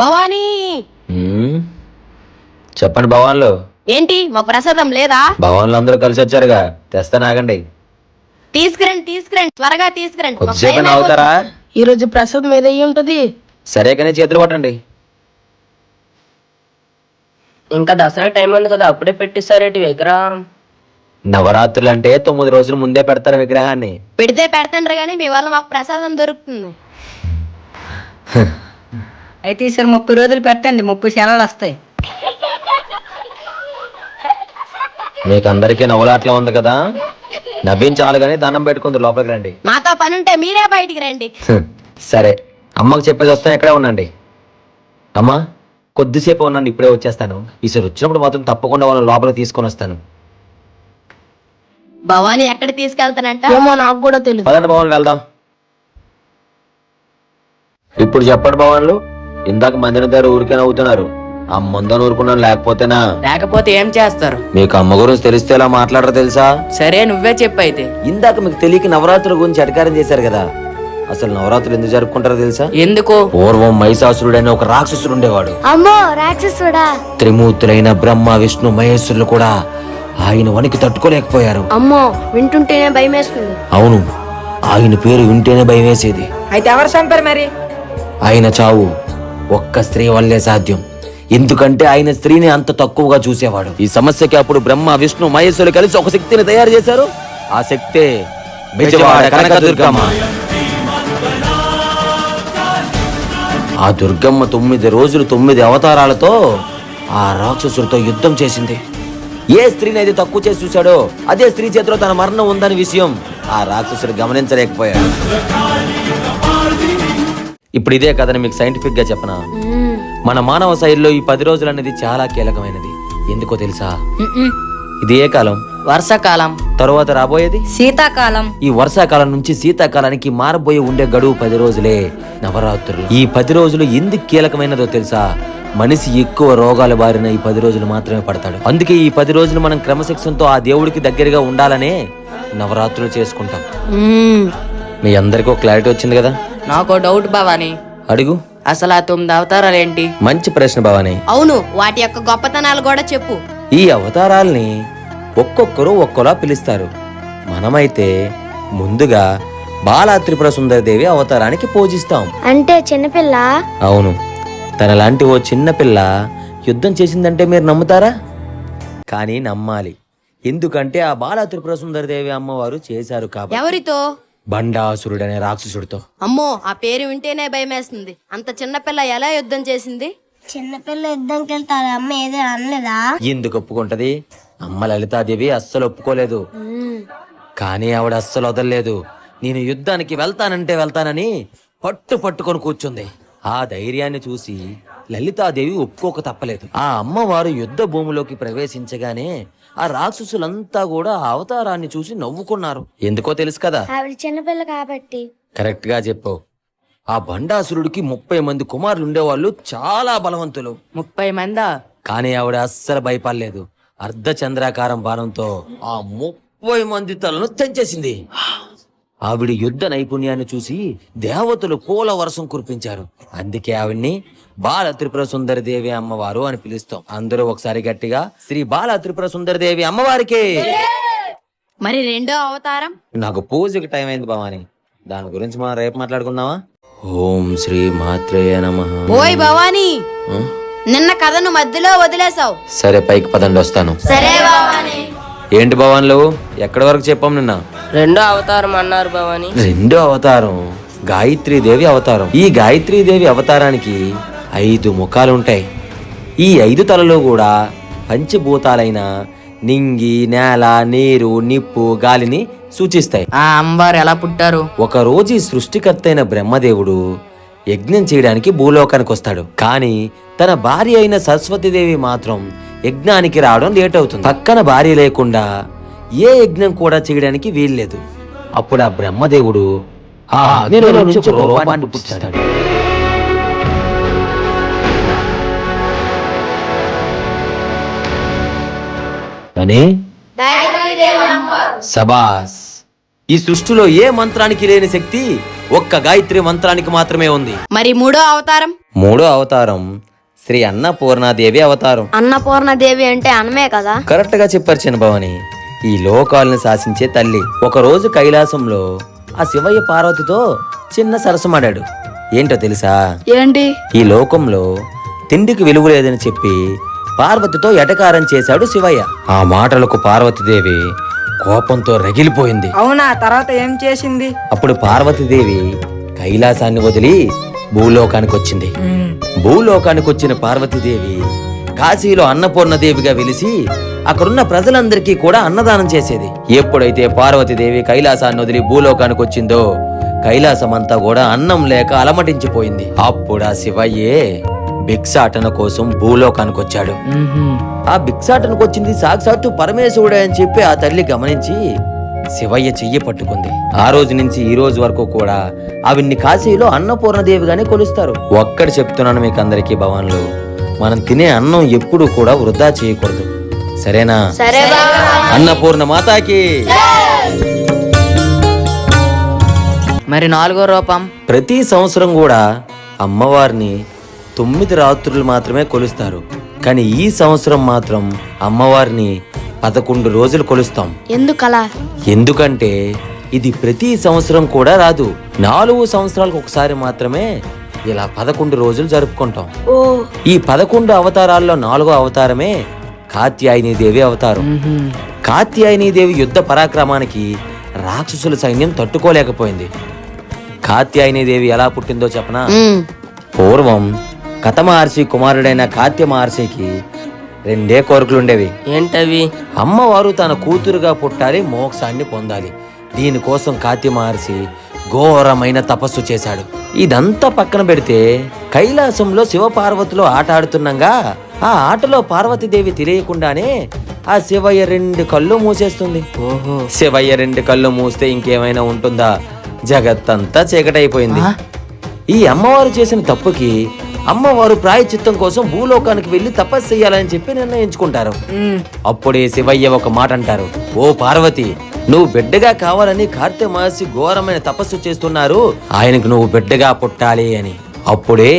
భవానీ చెప్పండి భవాన్లు. ఏంటి మా ప్రసాదం లేదా? భవాన్లు అందరూ కలిసి వచ్చారుగా, తెస్తాను ఆగండి. తీసుకురండి త్వరగా తీసుకురండి. కొద్దిసేపు అవుతారా? ఈ రోజు ప్రసాదం ఏదై ఉంటది. సరే కానీ చేతులు పట్టండి. ఇంకా దసరా టైం ఉంది కదా, అప్పుడే పెట్టిస్తారేటి విగ్రహం? నవరాత్రులు అంటే 9 రోజుల ముందే పెడతారు విగ్రహాన్ని. పెడితే పెడతాండ్రు గానీ మీ వల్ల మాకు ప్రసాదం దొరుకుతుంది. అయితే ఈసారి 30 రోజులు పెట్టండి, 30 శనాలు వస్తాయి. మీకు అందరికీ నవ్వులాట్లా ఉంది కదా, నవ్వించాలి కానీ దండం పెట్టుకుంది లోపలికి రండి. మాతో పని ఉంటే మీరే బయటికి రండి. సరే అమ్మకు చెప్పేసి వస్తాను, ఇక్కడే ఉండండి. అమ్మా కొద్దిసేపు ఉన్నాను, ఇప్పుడే వచ్చేస్తాను. ఈసారి వచ్చినప్పుడు మాత్రం తప్పకుండా వాళ్ళని లోపలికి తీసుకొని వస్తాను. భవానీ ఎక్కడ తీసుకెళ్తానంట? ఏమో నాకు కూడా తెలియదు. పదండి భవన్ వెళ్దాం. ఇప్పుడు చెప్పండి భవన్లు, ఇందాక మందిని దగ్గర ఊరికే నవ్వుతున్నారు. అమ్మందని ఊరుకున్నాను, లేకపోతేనా? లేకపోతే ఏం చేస్తారు? మీకు అమ్మ గురించి తెలిస్తే ఎలా మాట్లాడరు తెలుసా? సరే నువ్వే చెప్పైతే. ఇందాక మీకు తెలియక నవరాత్రుల గురించి అధికారం చేశారు కదా. అసలు నవరాత్రులు ఎందుకు జరుపుకుంటారో తెలుసా? ఎందుకు? పూర్వం మహిషాసురుడు అనే ఒక రాక్షసుడు ఉండేవాడు. అమ్మో రాక్షసుడా! త్రిమూర్తులైన బ్రహ్మ విష్ణు మహేశ్వరులు కూడా ఆయన వనికి తట్టుకోలేకపోయారు. అమ్మో వింటుంటేనే భయమేస్తుంది. అవును, ఆయన పేరు వింటేనే భయం వేసేది. అయితే ఎవరు చంపారు మరి? ఆయన చావు ఒక్క స్త్రీ వల్లే సాధ్యం. ఎందుకంటే ఆయన స్త్రీని అంత తక్కువగా చూసేవాడు. ఈ సమస్యకి అప్పుడు బ్రహ్మ విష్ణు మహేశ్వరులు కలిసి ఒక శక్తిని తయారు చేశారు. ఆ శక్తే బెజవాడ కనకదుర్గమ్మ. ఆ దుర్గమ్మ 9 రోజులు 9 అవతారాలతో ఆ రాక్షసుడితో యుద్ధం చేసింది. ఏ స్త్రీని అయితే తక్కువ చేసి చూశాడో అదే స్త్రీ చేతిలో తన మరణం ఉందని విషయం ఆ రాక్షసుడు గమనించలేకపోయాడు. ఇప్పుడు ఇదే కథని మీకు సైంటిఫిక్ గా చెప్పనా? మన మానవ శైలిలో ఈ 10 రోజులు అనేది చాలా కీలకమైనది. ఎందుకో తెలుసా? ఇది ఏ కాలం? వర్షాకాలం. తరువాత రాబోయేది శీతాకాలం. ఈ వర్షాకాలం నుంచి శీతాకాలానికి మారబోయే ఉండే గడువు 10 రోజులే నవరాత్రులు. ఈ 10 రోజులు ఎందుకు కీలకమైనదో తెలుసా? మనిషి ఎక్కువ రోగాలు బారిన ఈ 10 రోజులు మాత్రమే పడతాడు. అందుకే ఈ 10 రోజులు మనం క్రమశిక్షణతో ఆ దేవుడికి దగ్గరగా ఉండాలనే నవరాత్రులు చేసుకుంటాం. మీ అందరికీ ఒక క్లారిటీ వచ్చింది కదా? నాకు డౌట్ భవాని, అడుగు. అసలు ఆ 9 అవతారాలు ఏంటి? మంచి ప్రశ్న భవాని. అవును, వాటి యొక్క గొప్పతనాలు కూడా చెప్పు. ఈ అవతారాల్ని ఒక్కొక్కరు ఒక్కోలా పిలుస్తారు. మనమైతే ముందుగా బాలా త్రిపుర సుందరదేవి అవతారానికి పూజిస్తాం. అంటే చిన్నపిల్ల? అవును, తనలాంటి ఓ చిన్న పిల్ల యుద్ధం చేసిందంటే మీరు నమ్ముతారా? కానీ నమ్మాలి. ఎందుకంటే ఆ బాలా త్రిపుర సుందరదేవి అమ్మవారు చేశారు కాబట్టి. ఎవరితో? బండాసురుడనే రాక్షసుడితో. అమ్మో, ఆ పేరు వింటేనే భయమేస్తుంది. అంత చిన్నపిల్ల ఎలా యుద్ధం చేసింది? చిన్నపిల్ల యుద్ధంకి వెళ్తారు, అమ్మ ఏదో అనలేదా? ఎందుకు ఒప్పుకుంటది? అమ్మ లలితాదేవి అస్సలు ఒప్పుకోలేదు. కానీ ఆవిడ అస్సలు వదలలేదు. నేను యుద్ధానికి వెళ్తానంటే వెళ్తానని పట్టుకొని కూర్చుంది. ఆ ధైర్యాన్ని చూసి లలితాదేవి ఒప్పుకోక తప్పలేదు. ఆ అమ్మవారు యుద్ధ భూమిలోకి ప్రవేశించగానే ఆ రాక్షసులంతా కూడా ఆ అవతారాన్ని చూసి నవ్వుకున్నారు. ఎందుకో తెలుసు కదా? ఆవిడ చిన్నపిల్ల కాబట్టి. కరెక్ట్ గా చెప్పావు. ఆ బండాసురుడికి 30 మంది కుమారులు ఉండేవాళ్ళు, చాలా బలవంతులు. 30 మందా? కానీ ఆవిడ అస్సలు భయపడలేదు. అర్ధచంద్రాకారం బాణంతో ఆ 30 మంది తలను తెంచేసింది. ఆవిడ యుద్ధ నైపుణ్యాన్ని చూసి దేవతలు పూల వర్షం కురిపించారు. అందుకే ఆవిడ్ని బాల త్రిపుర సుందరదేవి అమ్మవారు అని పిలుస్తాం. అందరూ ఒకసారి గట్టిగా శ్రీ బాల త్రిపుర సుందరదేవి అమ్మవారికి. మరి రెండో అవతారం? నాకు పూజకి టైం అయింది భవాని, దాని గురించి మనం రేపు మాట్లాడుకుందామా? ఓం శ్రీ మాత్రేయ నమః. ఓయ్ భవానీ, నిన్న కథను మధ్యలో వదిలేసావు. సరే పైకి పదండి, వస్తాను. సరే భవానీ. ఏంటి భవాన్లు, ఎక్కడి వరకు చెప్పాం నిన్న? రెండో అవతారం అన్నారు భవాని. రెండో అవతారం గాయత్రీదేవి అవతారం. ఈ గాయత్రీదేవి అవతారానికి 5 ముఖాలుంటాయి. ఈ 5 తలలు కూడా పంచభూతాలైన నింగి, నేల, నీరు, నిప్పు, గాలిని సూచిస్తాయి. ఆ అమ్మవారు ఎలా పుట్టారు? ఒక రోజు ఈ సృష్టికర్త అయిన బ్రహ్మదేవుడు యజ్ఞం చేయడానికి భూలోకానికి వస్తాడు. కానీ తన భార్య అయిన సరస్వతీదేవి మాత్రం యజ్ఞానికి రావడం లేట్ అవుతుంది. పక్కన భార్య లేకుండా ఏ యజ్ఞం కూడా చేయడానికి వీల్లేదు. అప్పుడు ఆ బ్రహ్మదేవుడు ఆ అగ్నిలో నుంచి ఒక రూపాన్ని పుట్టిస్తాడు. అని సబాస్. ఈ సృష్టిలో ఏ మంత్రానికి లేని శక్తి ఒక్క గాయత్రి మంత్రానికి మాత్రమే ఉంది. మరి మూడో అవతారం? మూడో అవతారం శ్రీ అన్నపూర్ణాదేవి అవతారం. అన్నపూర్ణ దేవి అంటే అన్నమే కదా. కరెక్ట్ గా చెప్పారు చిన్నభవాని. ఈ లోకాలను శాసించే తల్లి. ఒకరోజు కైలాసంలో ఆ శివయ్య పార్వతితో చిన్న సరసమాడాడు. ఏంటో తెలుసా? ఏంటి? ఈ లోకంలో తిండికి విలువ లేదని చెప్పి పార్వతితో ఎటకారం చేశాడు శివయ్య. ఆ మాటలకు పార్వతీదేవి కోపంతో రగిలిపోయింది. అవునా? తర్వాత ఏం చేసింది? అప్పుడు పార్వతీదేవి కైలాసాన్ని వదిలి భూలోకానికి వచ్చింది. భూలోకానికి వచ్చిన పార్వతీదేవి కాశీలో అన్నపూర్ణదేవిగా వెలిసి అక్కడున్న ప్రజలందరికీ కూడా అన్నదానం చేసేది. ఎప్పుడైతే పార్వతీదేవి కైలాసాన్ని వదిలి భూలోకానికి వచ్చిందో కైలాసమంతా కూడా అన్నం లేక అలమటించిపోయింది. అప్పుడు ఆ శివయ్యే భిక్షాటన కోసం భూలోకానికి వచ్చాడు. ఆ భిక్షాటనకు వచ్చింది సాక్షాత్తు పరమేశ్వరుడే అని చెప్పి ఆ తల్లి గమనించి శివయ్య చెయ్యి పట్టుకుంది. ఆ రోజు నుంచి ఈ రోజు వరకు కూడా ఆవిడ్ని కాశీలో అన్నపూర్ణదేవిగానే కొలుస్తారు. ఒక్కటి చెప్తున్నాను మీకు అందరికీ భవన్లు, మనం తినే అన్నం ఎప్పుడు కూడా వృధా చేయకూడదు. సరేనా? సరే బావా. అన్నపూర్ణ మాతాకి. మరి 4వ రూపం? ప్రతి సంవత్సరం కూడా అమ్మవారిని 9 రాత్రులు మాత్రమే కొలుస్తారు. కానీ ఈ సంవత్సరం మాత్రం అమ్మవారిని 11 రోజులు కొలుస్తాం. ఎందుకలా? ఎందుకంటే ఇది ప్రతి సంవత్సరం కూడా రాదు. 4 సంవత్సరాలకు ఒకసారి మాత్రమే ఇలా 11 రోజులు జరుపుకుంటాం. ఈ 11 అవతారాల్లో 4వ అవతారమే కాత్యాయనీదేవి అవతారం. కాత్యాయనీదేవి యుద్ధ పరాక్రమానికి రాక్షసుల సైన్యం తట్టుకోలేకపోయింది. కాత్యాయనీదేవి ఎలా పుట్టిందో చెప్పనా? పూర్వం కథ మహర్షి కుమారుడైన కాత్య మహర్షికి 2 కోరికలుండేవి. ఏంటవి? అమ్మవారు తన కూతురుగా పుట్టాలి, మోక్షాన్ని పొందాలి. దీనికోసం కాత్య మహర్షి ఘోరమైన తపస్సు చేశాడు. ఇదంతా పక్కన పెడితే కైలాసంలో శివపార్వతులు ఆట ఆడుతుండగా ఆ ఆటలో పార్వతీదేవి తెలియకుండానే ఆ శివయ్య 2 కళ్ళు మూసేస్తుంది. శివయ్య 2 కళ్ళు మూస్తే ఇంకేమైనా ఉంటుందా? జగత్తంతా చీకటైపోయింది. ఈ అమ్మవారు చేసిన తప్పుకి అమ్మవారు ప్రాయచిత్తం కోసం భూలోకానికి వెళ్లి తపస్సు చెయ్యాలని చెప్పి నిర్ణయించుకుంటారు. అప్పుడే శివయ్య ఒక మాట అంటారు. ఓ పార్వతి, నువ్వు బిడ్డగా కావాలని కార్తీక మహర్షి ఘోరమైన తపస్సు చేస్తున్నారు, ఆయనకు నువ్వు బిడ్డగా పుట్టాలి అని. అప్పుడే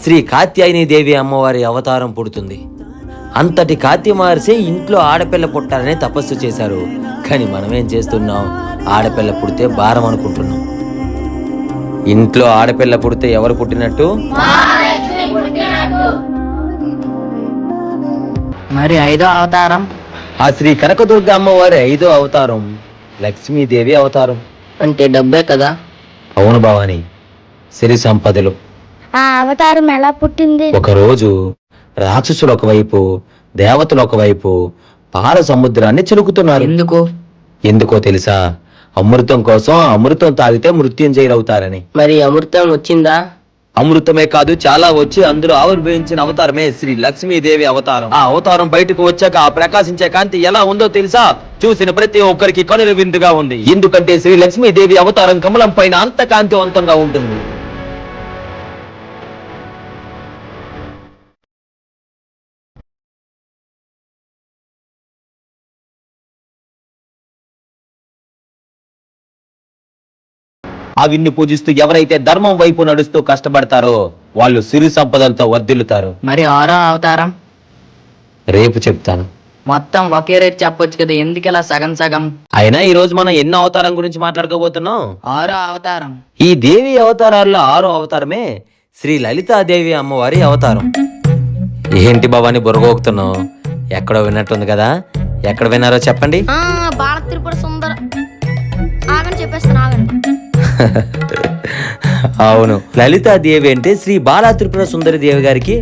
శ్రీ కాత్యాయనీదేవి అమ్మవారి అవతారం పుడుతుంది. అంతటి కాత్య మహర్షి ఇంట్లో ఆడపిల్ల పుట్టాలని తపస్సు చేశారు. కానీ మనమేం చేస్తున్నాం? ఆడపిల్ల పుడితే భారం అనుకుంటున్నాం. ఇంట్లో ఆడపిల్ల పుడితే ఎవరు పుట్టినట్టు? మరి 5వ అవతారం? ఆ శ్రీ కనకదుర్గ అమ్మవారి 5వ అవతారం లక్ష్మీదేవి అవతారం. అంటే డబ్బే కదా? అవును భవాని, సిరి సంపదలు. ఆ అవతారం ఎలా పుట్టింది? ఒకరోజు రాక్షసులు ఒకవైపు, దేవతలు ఒకవైపు పాల సముద్రాన్ని చిలుకుతున్నారు. ఎందుకో తెలుసా? అమృతం కోసం. అమృతం తాగితే మృత్యుంజయులవుతారని. మరి అమృతం వచ్చిందా? అమృతమే కాదు, చాలా వచ్చి అందులో ఆవిర్భవించిన అవతారమే శ్రీ లక్ష్మీదేవి అవతారం. ఆ అవతారం బయటకు వచ్చాక ఆ ప్రకాశించే కాంతి ఎలా ఉందో తెలుసా? చూసిన ప్రతి ఒక్కరికి కనుల విందుగా ఉంది. ఎందుకంటే శ్రీ లక్ష్మీదేవి అవతారం కమలం పైన అంత కాంతివంతంగా ఉంటుంది. ఆవిడ్ని పూజిస్తూ ఎవరైతే ధర్మం వైపు నడుస్తూ కష్టపడతారో వాళ్ళు సిరి సంపదలతో వర్ధిల్లుతారు. మరి 6వ అవతారం? రేపు చెప్తాను. మొత్తం ఒకే రేట్ చెప్పొచ్చు కదా, ఎందుకు ఇలా సగం సగం? అయినా ఈ రోజు మనం ఎన్నో అవతారం గురించి మాట్లాడుకోబోతున్నాం? 6వ అవతారం. ఈ దేవి అవతారాల్లో 6వ అవతారమే శ్రీ లలితాదేవి అమ్మవారి అవతారం. ఏంటి బాబాని బుర్రగోగుతున్నావు? ఎక్కడో విన్నట్టుంది కదా, ఎక్కడ విన్నారో చెప్పండి. బాల త్రిపుర సుందర. ఆగని చెప్పేస్తాను, ఆగండి. అవును, లలితాదేవి అంటే శ్రీ బాలా త్రిపుర సుందరి దేవి గారికి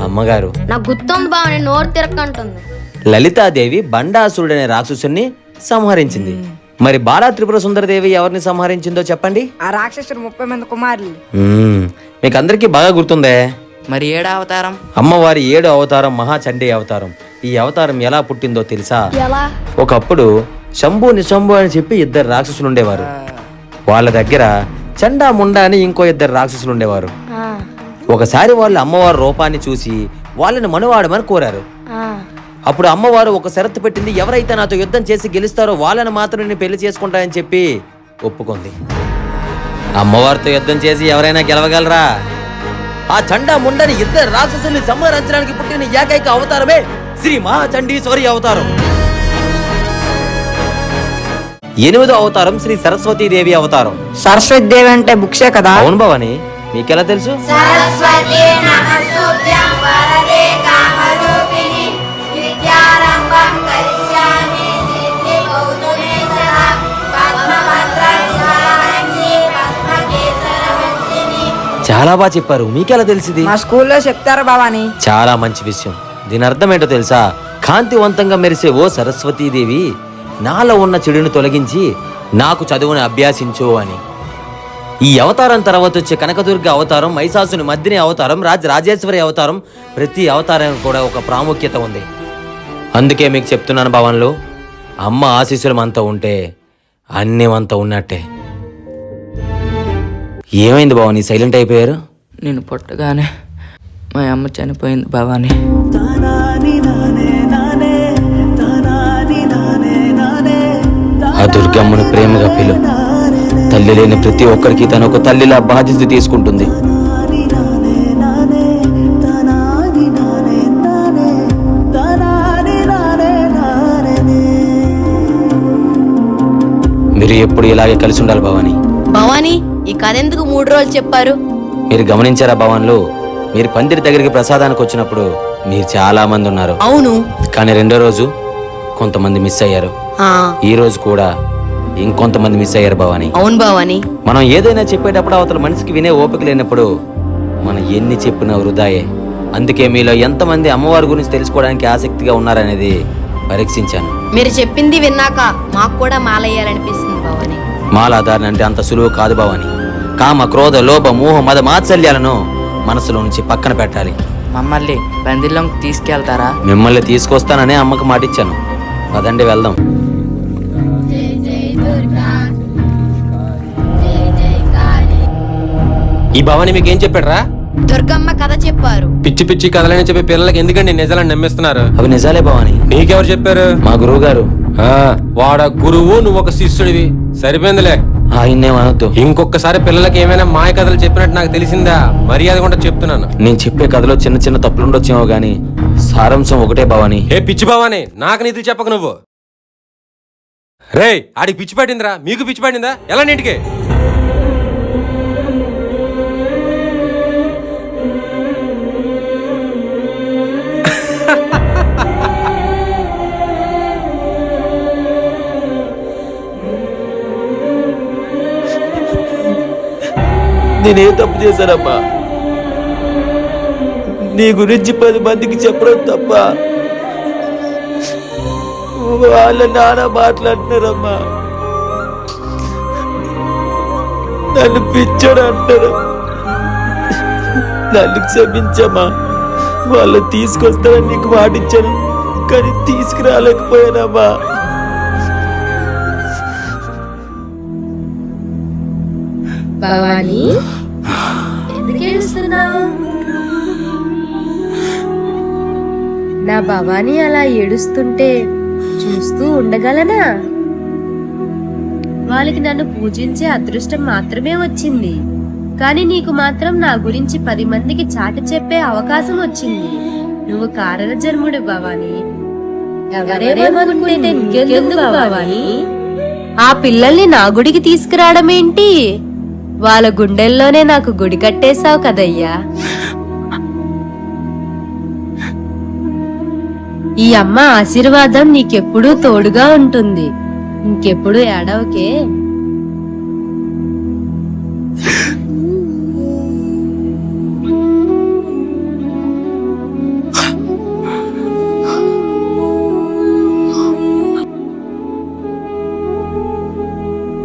అమ్మగారు. నాకు గుర్తుంది బావ, నేను నోరు తిరక్కంటుంది. లలితాదేవి బండాసురుడనే రాక్షసుని సంహరించింది. మరి బాలా త్రిపుర సుందరదేవి ఎవరిని సంహరించిందో చెప్పండి. ఆ రాక్షసుడు 30 మంది కుమారులు. మీకు అందరికీ బాగా గుర్తుందే. మరి 7వ అవతారం? అమ్మవారి 7వ అవతారం మహాచండీ అవతారం. ఈ అవతారం ఎలా పుట్టిందో తెలుసా? ఎలా? ఒకప్పుడు శంభు నిశంభు అని చెప్పి 2 రాక్షసులు ఉండేవారు. వాళ్ళ దగ్గర చండా ముండా అని ఇంకో 2 రాక్షసులు ఉండేవారు. ఒకసారి వాళ్ళు అమ్మవారి రూపాన్ని చూసి వాళ్ళని మనువాడమని కోరారు. అప్పుడు అమ్మవారు ఒక షరతు పెట్టింది. ఎవరైతే నాతో యుద్ధం చేసి గెలుస్తారో వాళ్ళని మాత్రం నేను పెళ్లి చేసుకుంటానని చెప్పి ఒప్పుకుంది. అమ్మవారితో యుద్ధం చేసి ఎవరైనా గెలవగలరా? ఆ చండా ముండని ఇద్దరు రాక్షసుల్ని సంహరించడానికి పుట్టిన ఏకైక అవతారమే శ్రీ మహాచండీశ్వరి అవతారం. 8వ అవతారం శ్రీ సరస్వతీదేవి అవతారం. సరస్వతి దేవి అంటే బుక్సే కదా? అవును భవాని, మీకెలా తెలుసు? చాలా బాగా చెప్పారు, మీకెలా తెలిసింది? మా స్కూల్లో చెప్తారు భవాని. చాలా మంచి విషయం. దీని అర్థం ఏంటో తెలుసా? కాంతివంతంగా మెరిసే ఓ సరస్వతీదేవి, నాలో ఉన్న చెడును తొలగించి నాకు చదువుని అభ్యాసించు అని. ఈ అవతారం తర్వాత వచ్చే కనకదుర్గ అవతారం, మహిషాసుని మర్దిని అవతారం, రాజేశ్వరి అవతారం, ప్రతి అవతారం కూడా ఒక ప్రాముఖ్యత ఉంది. అందుకే మీకు చెప్తున్నాను భవన్లు, అమ్మ ఆశీస్సులు మనతో ఉంటే అన్నీ మనతో ఉన్నట్టే. ఏమైంది భవాని, సైలెంట్ అయిపోయారు? నేను పుట్టగానే మా అమ్మ చనిపోయింది భవాని. ఆ దుర్గమ్మను ప్రేమగా పిలు. తల్లి లేని ప్రతి ఒక్కరికి తన ఒక తల్లిలా బాధ్యత తీసుకుంటుంది. మీరు ఎప్పుడు ఇలాగే కలిసి ఉండాలి భవాని. భవానీ, ఈ కథ ఎందుకు 3 రోజులు చెప్పారు? మీరు గమనించారా భవన్లు, మీరు పందిరి దగ్గరికి ప్రసాదానికి వచ్చినప్పుడు మీరు చాలా మంది ఉన్నారు. అవును. కానీ 2వ రోజు కొంతమంది మిస్ అయ్యారు. ఈ రోజు కూడా ఇంకొంతమంది మిస్ అయ్యారు భవాని. అవును భవానీ. మనం ఏదైనా చెప్పేటప్పుడు అవతల మనిషికి వినే ఓపిక లేనప్పుడు మనం ఎన్ని చెప్పినా వృధాయే. అందుకే మీలో ఎంతమంది అమ్మవారి గురించి తెలుసుకోవడానికి ఆసక్తిగా ఉన్నారనేది పరీక్షించాను. మీరు చెప్పింది విన్నాక మాకు కూడా మాలయ్యాలనిపిస్తుంది భవానీ. మాలాధారణ అంటే అంత సులువు కాదు భవాని. కామ, క్రోధ, లోభ, మోహ, మద, మాత్సల్యాలను మనసులో నుంచి పక్కన పెట్టాలి. మమ్మల్ని పందిర్లోకి తీసుకెళ్తారా? మిమ్మల్ని తీసుకొస్తాననే అమ్మకు మాటిచ్చాను. పదండి వెళ్దాం. ఈ భవాని మీకేం చెప్పాడురా? దుర్గమ్మ కథ చెప్పారు. పిచ్చి పిచ్చి కథలని చెప్పి పిల్లలకి ఎందుకండి నిజాలని నమ్మిస్తున్నారు? అవి నిజాలే భవాని. నీకెవరు చెప్పారు? మా గురువు గారు. వాడ గురువు, నువ్వు ఒక శిష్యుడివి. సరిపోయిందిలే, ఆయన్నేమనొద్దు. ఇంకొకసారి పిల్లలకి ఏమైనా మాయ కథలు చెప్పినట్టు నాకు తెలిసిందా? మర్యాద కూడా చెప్తున్నాను. నేను చెప్పే కథలో చిన్న చిన్న తప్పులుండొచ్చేమో గాని సారాంశం ఒకటే భవాని. ఏ పిచ్చి భవాని, నాకు నీతులు చెప్పకు నువ్వు. రే, ఆడికి పిచ్చి పట్టిందిరా, మీకు పిచ్చి పట్టిందా? ఎలా నీటికి? నేనే తప్పు చేశానమ్మా? నీ గురించి 10 మందికి చెప్పడం తప్ప వాళ్ళ నాన్న మాట్లాడుతున్నారమ్మా. నన్ను పిచ్చోడు అంటారు. నన్ను క్షమించమ్మా. వాళ్ళు తీసుకొస్తారని నీకు మాటిచ్చాను, కానీ తీసుకురాలేకపోయానమ్మా. భవానీ, ఎందుకు ఏడుస్తున్నావు? నా భవానీ అలా ఏడుస్తుంటే చూస్తూ ఉండగలనా? వాళ్ళకి నన్ను పూజించే అదృష్టం మాత్రమే వచ్చింది, కానీ నీకు మాత్రం నా గురించి 10 మందికి చాటి చెప్పే అవకాశం వచ్చింది. నువ్వు కారణ జన్ముడు భవానీ. ఎవరేమనుకుంటే నీకెందుకు భవానీ? ఆ పిల్లల్ని నా గుడికి తీసుకురావడం ఏంటి? వాళ్ళ గుండెల్లోనే నాకు గుడి కట్టేశావు కదయ్యా. ఈ అమ్మ ఆశీర్వాదం నీకెప్పుడూ తోడుగా ఉంటుంది. ఇంకెప్పుడు ఏడవకే.